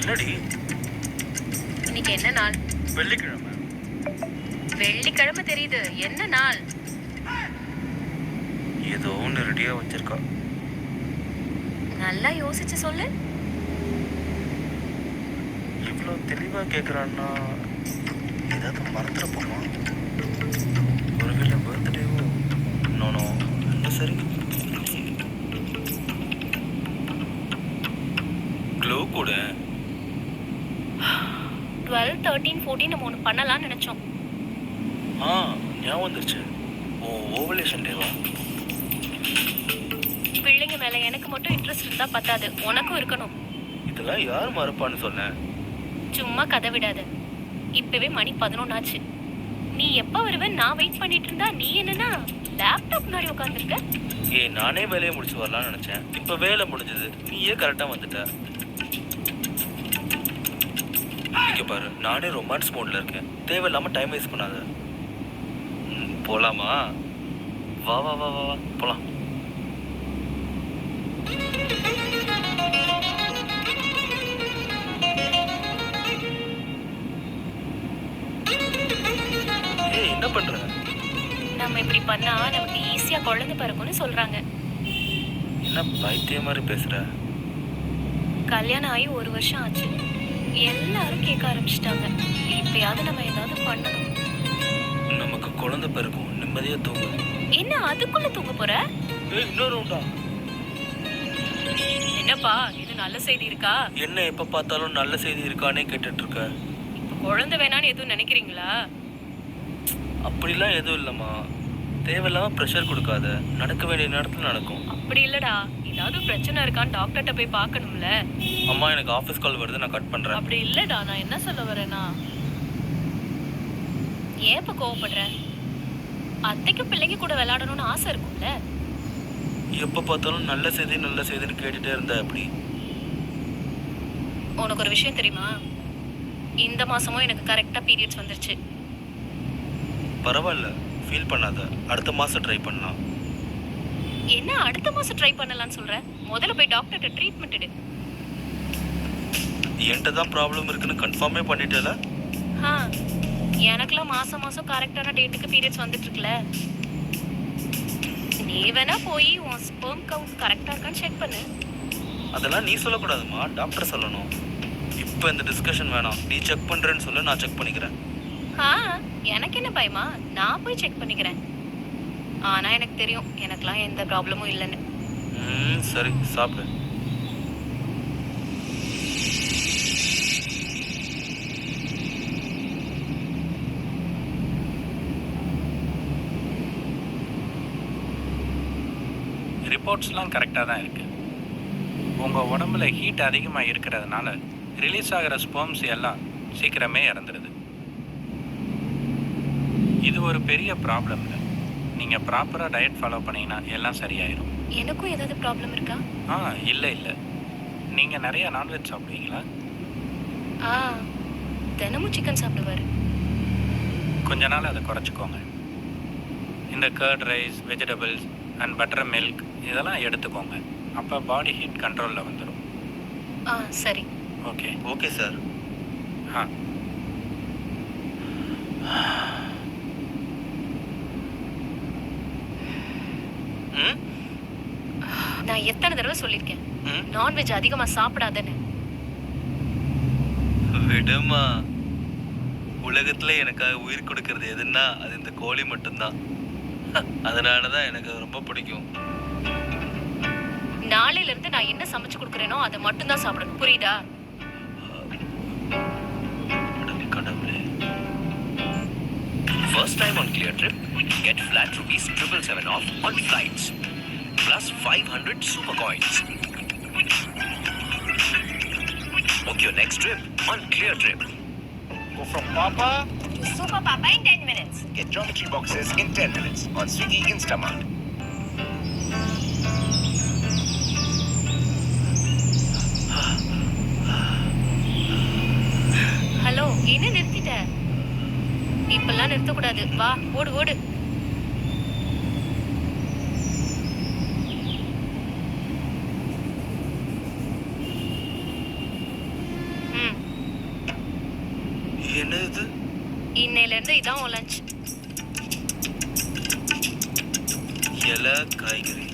என்னடி? இன்னைக்கு என்ன நாள்? வெள்ளிக்கிழமை. வெள்ளிக்கிழமை தெரியுது, என்ன நாள்? ஏதோ ஒன்று ரெடியா வச்சிருக்கா. நல்லா யோசிச்சு சொல்லு. இவ்வளோ தெளிவா கேட்குறான்னா ஏதாவது மறந்துட போமா? ஒருவேளை பர்த்டேவோ? நோனோ, அந்த சரி. க்ளோ கூட 12, 13, 14 நம்ம ஒன்று பண்ணலாம்னு நினைச்சோம். ஞாபகம் வந்துருச்சு. ஓவலேஷன் டேவா? பிள்ளைங்க மேல எனக்கு மட்டும் இன்ட்ரெஸ்ட் இருந்தா பத்தாது, உனக்கும் இருக்கணும். இதெல்லாம் யார் மறப்பான்னு சொன்னேன்? சும்மா கதை விடாத. இப்பவே மணி 11 ஆச்சு. நீ எப்ப வருவேன் நான் வெயிட் பண்ணிட்டு இருந்தா நீ என்னன்னா லேப்டாப் முன்னாடி உட்காந்துருக்க. நானே வேலையை முடிச்சு வரலாம்னு நினைச்சேன். இப்ப வேலை முடிஞ்சது, நீயே கரெக்டா வந்துட்ட. இங்க பாரு, நானே ரொமான்ஸ் மோட்ல இருக்கேன். தேவையில்லாம டைம் வேஸ்ட் பண்ணாத. போலாமா? வா வா வா வா வா போலாம். என்ன பண்ற? நம்ம இப்படி பண்ணா நமக்கு ஈஸியா குழந்தை பிறக்கும்னு சொல்றாங்க. என்ன பைத்திய மாதிரி பேசுற? கல்யாணம் ஆகி 1 வருஷம் ஆச்சு. எல்லாரும் கேட்க ஆரம்பிச்சிட்டாங்க. இப்பயாவது நம்ம ஏதாவது பண்ணணும். நமக்கு குழந்தை பிறக்கும், நிம்மதியா தூங்கு. என்ன அதுக்குள்ள தூங்க போற? இன்னொரு உண்டா? என்னப்பா, இது நல்ல செய்தி இருக்கா? என்ன எப்ப பார்த்தாலும் நல்ல செய்தி இருக்கானே கேட்டுட்டு இருக்க? இப்ப குழந்தை வேணான்னு எதுவும் நினைக்கிறீங்களா? அப்படிலாம் எதுவும் இல்லம்மா. தேவையில்லாம ப்ரெஷர் கொடுக்காத. நடக்க வேண்டிய நேரத்துல நடக்கும். அப்படி இல்லடா, ஏதாவது பிரச்சனை இருக்கான்னு டாக்டர்கிட்ட போய் பார்க்கணும்ல. அம்மா, எனக்கு ஆஃபீஸ் கால் வருது, நான் கட் பண்றேன். அப்படி இல்லடா, நான் என்ன சொல்ல வரேன்னா, ஏன் இப்ப கோவப்படுற? அத்தைக்கு பிள்ளைங்க கூட விளையாடணும்னு ஆசை இருக்கும்ல. எப்ப பார்த்தாலும் நல்ல செய்தி நல்ல செய்தின்னு கேட்டுட்டே இருந்தா எப்படி? உனக்கு ஒரு விஷயம் தெரியுமா? இந்த மாசமும் எனக்கு கரெக்டா பீரியட்ஸ் வந்துருச்சு. பரவாயில்ல, ஃபீல் பண்ணாத. அடுத்த மாசம் ட்ரை பண்ணலாம். என்ன அடுத்த மாசம் ட்ரை பண்ணலாம்னு சொல்ற? முதல்ல போய் டாக்டர்கிட்ட ட்ரீட்மெண்ட் எடு. என்கிட்ட தான் ப்ராப்ளம் இருக்குன்னு கன்ஃபார்மே பண்ணிட்டேல. எனக்குலாம் மாசம் மாசம் கரெக்டான டேட்டுக்கு பீரியட்ஸ் வந்துட்டு இருக்குல்ல. நீ வேணா போய் உன் ஸ்பெர்ம் கவுண்ட் கரெக்டா இருக்கான்னு செக் பண்ணு. அதெல்லாம் நீ சொல்லக்கூடாதுமா, டாக்டர் சொல்லணும். இப்போ இந்த டிஸ்கஷன் வேணாம். நீ செக் பண்றேன்னு சொல்ல, நான் செக் பண்ணிக்கிறேன். எனக்கு என்ன பயமா? நான் போய் செக் பண்ணிக்கிறேன். ஆனா எனக்கு தெரியும் எனக்குலாம் எந்த ப்ராப்ளமும் இல்லைன்னு. சரி, சாப்பிடு. ரிப்போர்ட்ஸ்லாம் கரெக்டாக தான் இருக்குது. உங்கள் உடம்புல ஹீட் அதிகமாக இருக்கிறதுனால ரிலீஸ் ஆகிற ஸ்பெர்ம்ஸ் எல்லாம் சீக்கிரமே இறந்துடுது. இது ஒரு பெரிய ப்ராப்ளம் இல்லை. நீங்கள் ப்ராப்பராக டயட் ஃபாலோ பண்ணிங்கன்னா எல்லாம் சரியாயிடும். எனக்கும் ஏதாவது ப்ராப்ளம் இருக்கா? இல்லை நீங்கள் நிறையா நான்வெஜ் சாப்பிடுவீங்களா? தினமும் சிக்கன் சாப்பிடுவார். கொஞ்ச நாள் அதை குறைச்சிக்கோங்க. இந்த curd rice, vegetables and buttermilk இதெல்லாம் எடுத்துக்கோங்க. அப்போ பாடி ஹீட் கண்ட்ரோலில் வந்துடும். சரி. Okay sir. நான் எத்தனை தடவை சொல்லியிருக்கேன் நான்வெஜ் அதிகமா சாப்பிடாதன்னு. விடுமா, உலகத்துல எனக்காக உயிர் கொடுக்கறது எதுன்னா அது இந்த கோழி மட்டும்தான். அதனாலதான் எனக்கு ரொம்ப பிடிக்கும். நாளையில இருந்து நான் என்ன சமைச்சு கொடுக்கறேனோ அதை மட்டும் தான் சாப்பிடணும், புரியுதா? கடவுளே. First time on Clear Trip, get flat ₹777 off on flights, plus 500 super coins. Book your next trip on Clear Trip. Go from Papa to Super Papa in 10 minutes. Get geometry boxes in 10 minutes on Swiggy Instamart. Hello, என்ன நிறுத்திட்ட? இப்பெல்லாம் நிறுத்தக்கூடாது. வா, ஓடு ஓடு. இன்னையிலேருந்து இதான் உன் lunch. இலை காய்கறி.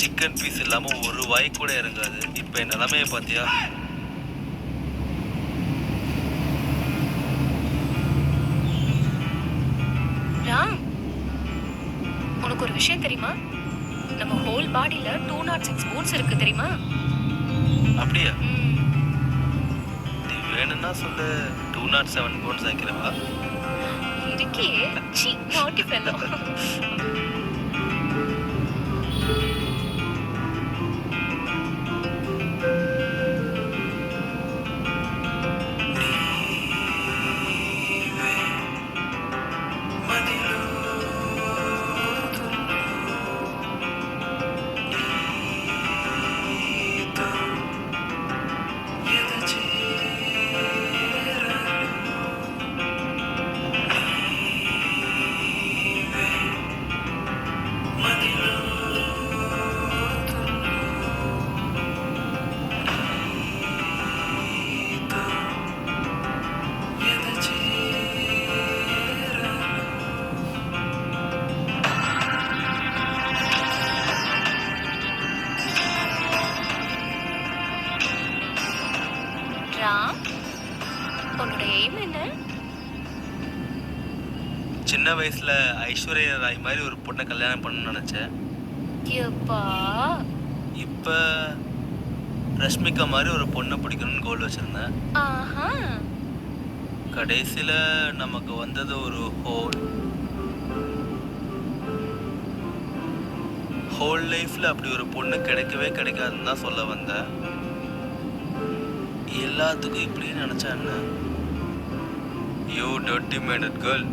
சிக்கன் பீஸ் இல்லாம ஒரு வாய் கூட இறங்காது. இப்ப என் நிலைமைய பாத்தியா? ராம், உனக்கு ஒரு விஷயம் தெரியுமா? நம்ம ஹோல் பாடியில 206 போன்ஸ் இருக்கு தெரியுமா? அப்படியா? ம். நீ வேணும்னா சொல்லு, 207 போன்ஸ் ஆக்கிறவா? இருக்கியே, சீ, naughty fellow. ராம், உன்னோட எய்ம் என்ன? சின்ன வயசுல ஐஸ்வர்யா ராய் மாதிரி ஒரு பொண்ணை கல்யாணம் பண்ணணும்னு நினைச்சேன். எப்பா, இப்ப ரஷ்மிகா மாதிரி ஒரு பொண்ணை பிடிக்கணும்னு கோல் வச்சிருந்தேன். ஆஹா, கடைசியில நமக்கு வந்தது ஒரு ஹோல் லைஃப்ல அப்படி ஒரு பொண்ணு கிடைக்கவே கிடைக்காதுன்னு தான் சொல்ல வந்தேன். எல்லாத்துக்கும் இப்படியே நினைச்சா என்ன? You dirty minded girl.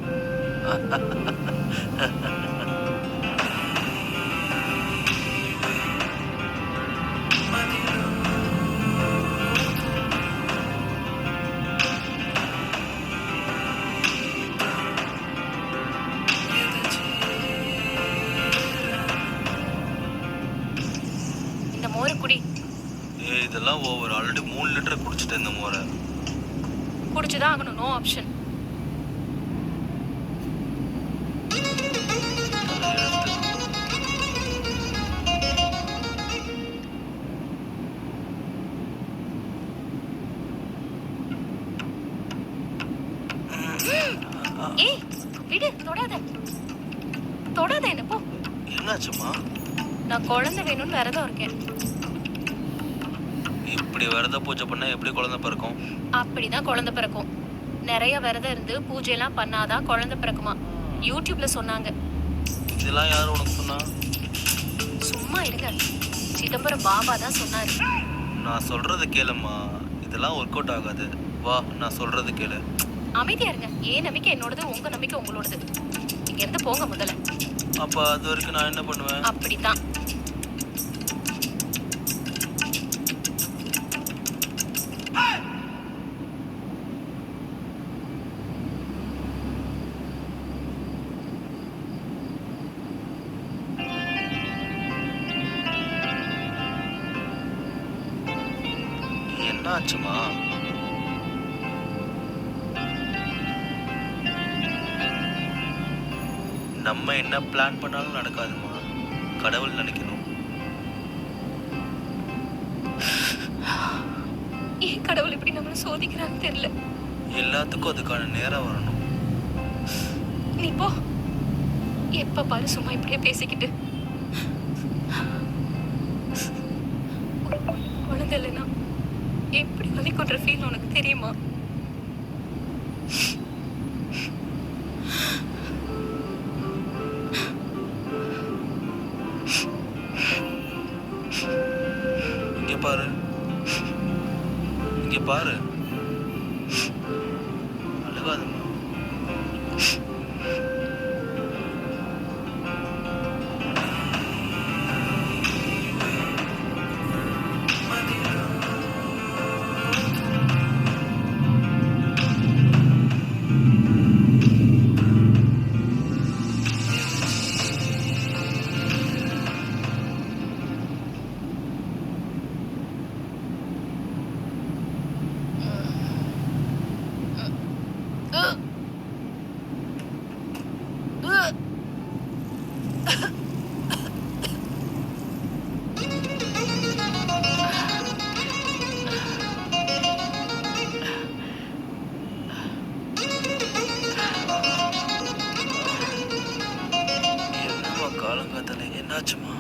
இந்த மோரை குடி. இதெல்லாம் ஓவர். ஆல்ரெடி 3 லிட்டர் குடிச்சிட்டேன் இந்த மோரை. குடிச்சுதான் ஆகணும், நோ ஆப்ஷன். ஏய், விடு, தொடாத. தொடாத என்ன, போ. என்னாச்சுமா? நான் குழந்தை வேணும்னு விரதம் இருக்கேன். இப்படி விரத பூஜை பண்ணா எப்படி குழந்தை பிறக்கும்? அப்படிதான் குழந்தை பிறக்கும். நிறைய விரதம் இருந்து பூஜையெல்லாம் பண்ணாதான் குழந்தை பிறக்குமா. யூடியூப்ல சொன்னாங்க. இதெல்லாம் யாரும் உனக்கு சொன்னா? சும்மா இருங்க, சிதம்பரம் பாபா தான் சொன்னாரு. நான் சொல்றது கேளும்மா, இதெல்லாம் ஒர்க் அவுட் ஆகாது. வா, நான் சொல்றது கேளு. அமைதியா இருங்க. ஏன் நம்பிக்கை என்னோடது, உங்க நம்பிக்கை உங்களோடது. இங்க இருந்து போங்க முதல்ல. அப்ப அது வரைக்கும் நான் என்ன பண்ணுவேன்? அப்படித்தான். என்ன ஆச்சுமா? நம்ம என்ன பிளான் பண்ணாலும் நடக்காதுமா. கடவுள் நினைக்கணும். ஏன் கடவுள் இப்படி நம்மள சோதிக்கிறான்னு தெரியல. எல்லாத்துக்கும் அதுக்கான நேரம் வரணும். நீ போ. எப்ப பாரு சும்மா இப்படியே பேசிக்கிட்டு. ஒரு குழந்தை இல்லைன்னா எப்படி வலி கொண்ற ஃபீல் உனக்கு தெரியுமா? இங்க பாரு, இங்க பாரு. அழுகாதம்மா. என்னாச்சுமா?